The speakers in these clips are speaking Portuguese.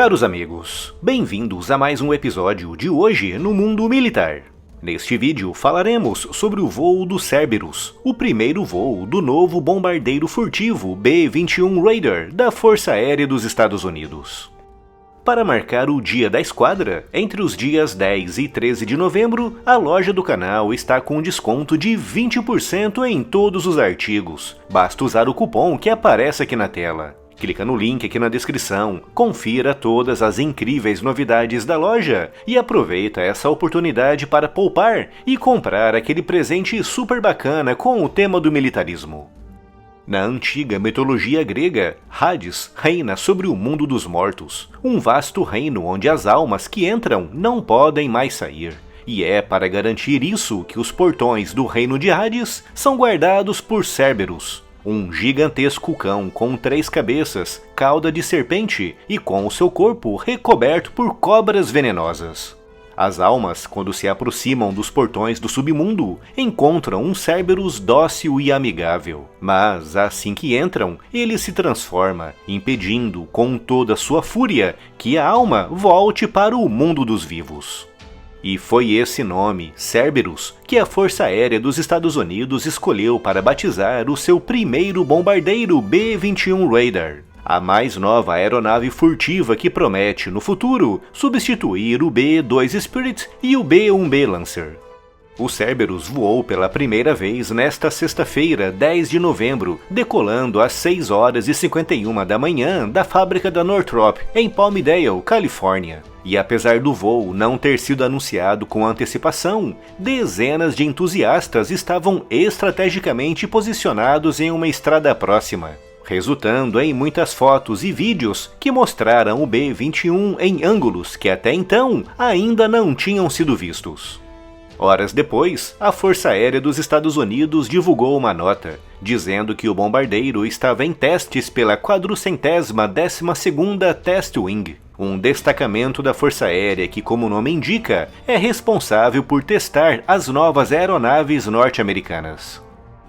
Caros amigos, bem-vindos a mais um episódio de Hoje no Mundo Militar. Neste vídeo falaremos sobre o voo do Cerberus, o primeiro voo do novo bombardeiro furtivo B-21 Raider da Força Aérea dos Estados Unidos. Para marcar o dia da esquadra, entre os dias 10 e 13 de novembro, a loja do canal está com desconto de 20% em todos os artigos. Basta usar o cupom que aparece aqui na tela. Clica no link aqui na descrição, confira todas as incríveis novidades da loja e aproveita essa oportunidade para poupar e comprar aquele presente super bacana com o tema do militarismo. Na antiga mitologia grega, Hades reina sobre o mundo dos mortos, um vasto reino onde as almas que entram não podem mais sair. E é para garantir isso que os portões do reino de Hades são guardados por Cerberus, um gigantesco cão com 3 cabeças, cauda de serpente e com o seu corpo recoberto por cobras venenosas. As almas, quando se aproximam dos portões do submundo, encontram um Cerberus dócil e amigável. Mas, assim que entram, ele se transforma, impedindo, com toda sua fúria, que a alma volte para o mundo dos vivos. E foi esse nome, Cerberus, que a Força Aérea dos Estados Unidos escolheu para batizar o seu primeiro bombardeiro B-21 Raider, a mais nova aeronave furtiva que promete, no futuro, substituir o B-2 Spirit e o B-1B Lancer. O Cerberus voou pela primeira vez nesta sexta-feira, 10 de novembro, decolando às 6 horas e 51 da manhã da fábrica da Northrop, em Palmdale, Califórnia. E apesar do voo não ter sido anunciado com antecipação, dezenas de entusiastas estavam estrategicamente posicionados em uma estrada próxima, resultando em muitas fotos e vídeos que mostraram o B-21 em ângulos que até então ainda não tinham sido vistos. Horas depois, a Força Aérea dos Estados Unidos divulgou uma nota, dizendo que o bombardeiro estava em testes pela 412ª Test Wing, um destacamento da Força Aérea que, como o nome indica, é responsável por testar as novas aeronaves norte-americanas.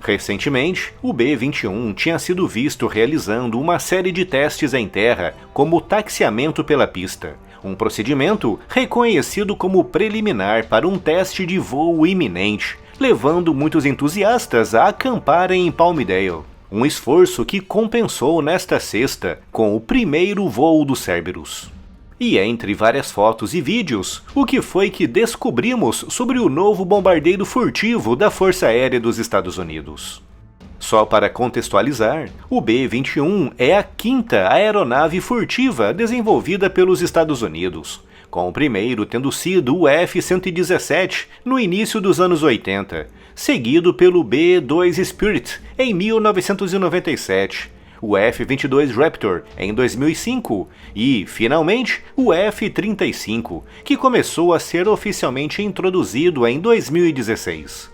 Recentemente, o B-21 tinha sido visto realizando uma série de testes em terra, como taxiamento pela pista, um procedimento reconhecido como preliminar para um teste de voo iminente, levando muitos entusiastas a acamparem em Palmdale. Um esforço que compensou nesta sexta com o primeiro voo do Cerberus. E entre várias fotos e vídeos, o que foi que descobrimos sobre o novo bombardeiro furtivo da Força Aérea dos Estados Unidos? Só para contextualizar, o B-21 é a 5ª aeronave furtiva desenvolvida pelos Estados Unidos, com o primeiro tendo sido o F-117 no início dos anos 80, seguido pelo B-2 Spirit em 1997, o F-22 Raptor em 2005 e, finalmente, o F-35, que começou a ser oficialmente introduzido em 2016.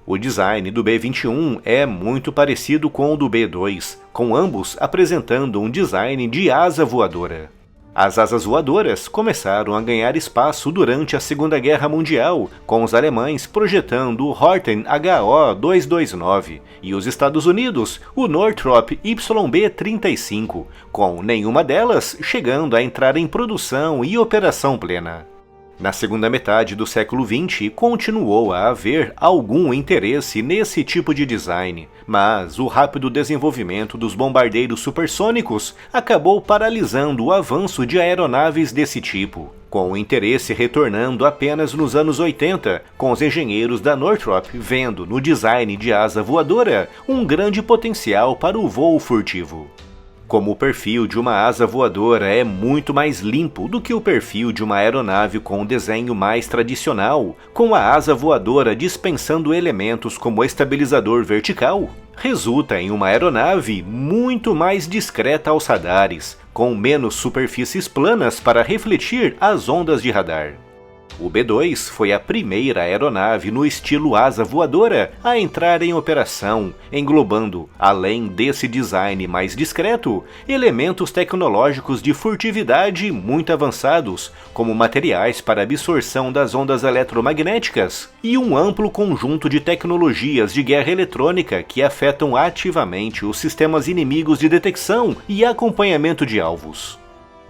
O design do B-21 é muito parecido com o do B-2, com ambos apresentando um design de asa voadora. As asas voadoras começaram a ganhar espaço durante a Segunda Guerra Mundial, com os alemães projetando o Horten HO-229 e os Estados Unidos o Northrop YB-35, com nenhuma delas chegando a entrar em produção e operação plena. Na segunda metade do século XX, continuou a haver algum interesse nesse tipo de design, mas o rápido desenvolvimento dos bombardeiros supersônicos acabou paralisando o avanço de aeronaves desse tipo, com o interesse retornando apenas nos anos 80, com os engenheiros da Northrop vendo no design de asa voadora um grande potencial para o voo furtivo. Como o perfil de uma asa voadora é muito mais limpo do que o perfil de uma aeronave com um desenho mais tradicional, com a asa voadora dispensando elementos como estabilizador vertical, resulta em uma aeronave muito mais discreta aos radares, com menos superfícies planas para refletir as ondas de radar. O B-2 foi a primeira aeronave no estilo asa voadora a entrar em operação, englobando, além desse design mais discreto, elementos tecnológicos de furtividade muito avançados, como materiais para absorção das ondas eletromagnéticas e um amplo conjunto de tecnologias de guerra eletrônica que afetam ativamente os sistemas inimigos de detecção e acompanhamento de alvos.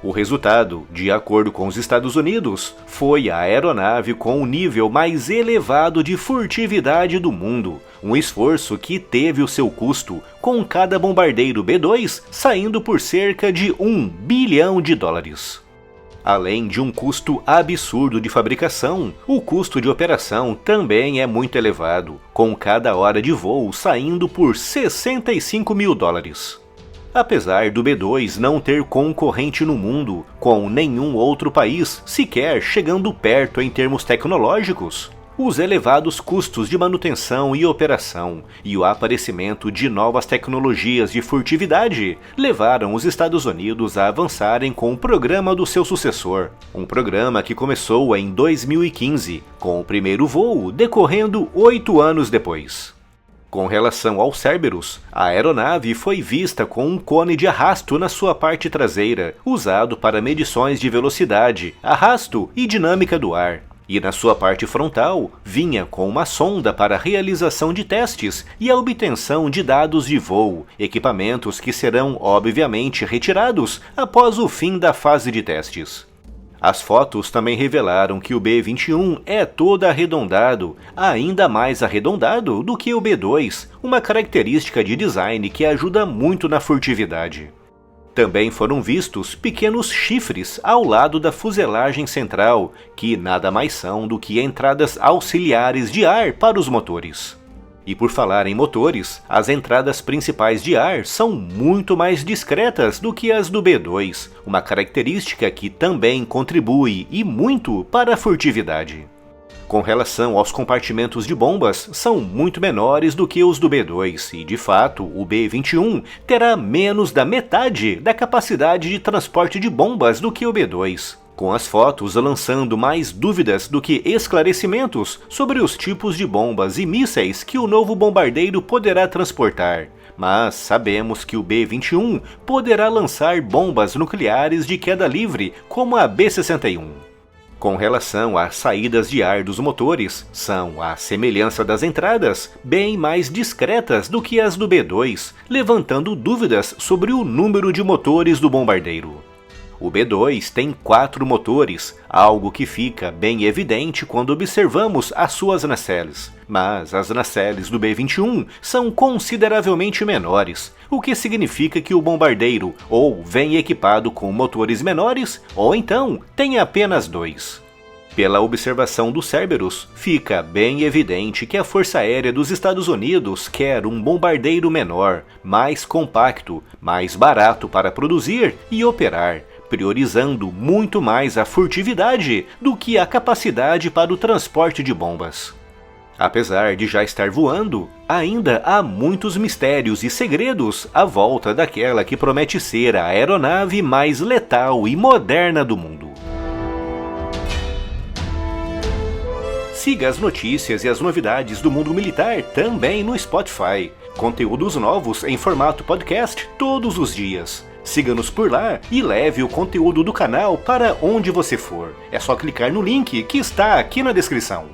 O resultado, de acordo com os Estados Unidos, foi a aeronave com o nível mais elevado de furtividade do mundo, um esforço que teve o seu custo, com cada bombardeiro B-2 saindo por cerca de $1 bilhão. Além de um custo absurdo de fabricação, o custo de operação também é muito elevado, com cada hora de voo saindo por $65 mil. Apesar do B-2 não ter concorrente no mundo, com nenhum outro país sequer chegando perto em termos tecnológicos, os elevados custos de manutenção e operação e o aparecimento de novas tecnologias de furtividade levaram os Estados Unidos a avançarem com o programa do seu sucessor, um programa que começou em 2015, com o primeiro voo decorrendo 8 anos depois. Com relação ao Cerberus, a aeronave foi vista com um cone de arrasto na sua parte traseira, usado para medições de velocidade, arrasto e dinâmica do ar. E na sua parte frontal, vinha com uma sonda para a realização de testes e a obtenção de dados de voo, equipamentos que serão obviamente retirados após o fim da fase de testes. As fotos também revelaram que o B-21 é todo arredondado, ainda mais arredondado do que o B-2, uma característica de design que ajuda muito na furtividade. Também foram vistos pequenos chifres ao lado da fuselagem central, que nada mais são do que entradas auxiliares de ar para os motores. E por falar em motores, as entradas principais de ar são muito mais discretas do que as do B-2, uma característica que também contribui e muito para a furtividade. Com relação aos compartimentos de bombas, são muito menores do que os do B-2 e, de fato, o B-21 terá menos da metade da capacidade de transporte de bombas do que o B-2. Com as fotos lançando mais dúvidas do que esclarecimentos sobre os tipos de bombas e mísseis que o novo bombardeiro poderá transportar. Mas sabemos que o B-21 poderá lançar bombas nucleares de queda livre, como a B-61. Com relação às saídas de ar dos motores, são, à semelhança das entradas, bem mais discretas do que as do B-2, levantando dúvidas sobre o número de motores do bombardeiro. O B-2 tem 4 motores, algo que fica bem evidente quando observamos as suas nacelles. Mas as nacelles do B-21 são consideravelmente menores, o que significa que o bombardeiro ou vem equipado com motores menores, ou então tem apenas 2. Pela observação do Cerberus, fica bem evidente que a Força Aérea dos Estados Unidos quer um bombardeiro menor, mais compacto, mais barato para produzir e operar, priorizando muito mais a furtividade do que a capacidade para o transporte de bombas. Apesar de já estar voando, ainda há muitos mistérios e segredos à volta daquela que promete ser a aeronave mais letal e moderna do mundo. Siga as notícias e as novidades do mundo militar também no Spotify. Conteúdos novos em formato podcast todos os dias. Siga-nos por lá e leve o conteúdo do canal para onde você for. É só clicar no link que está aqui na descrição.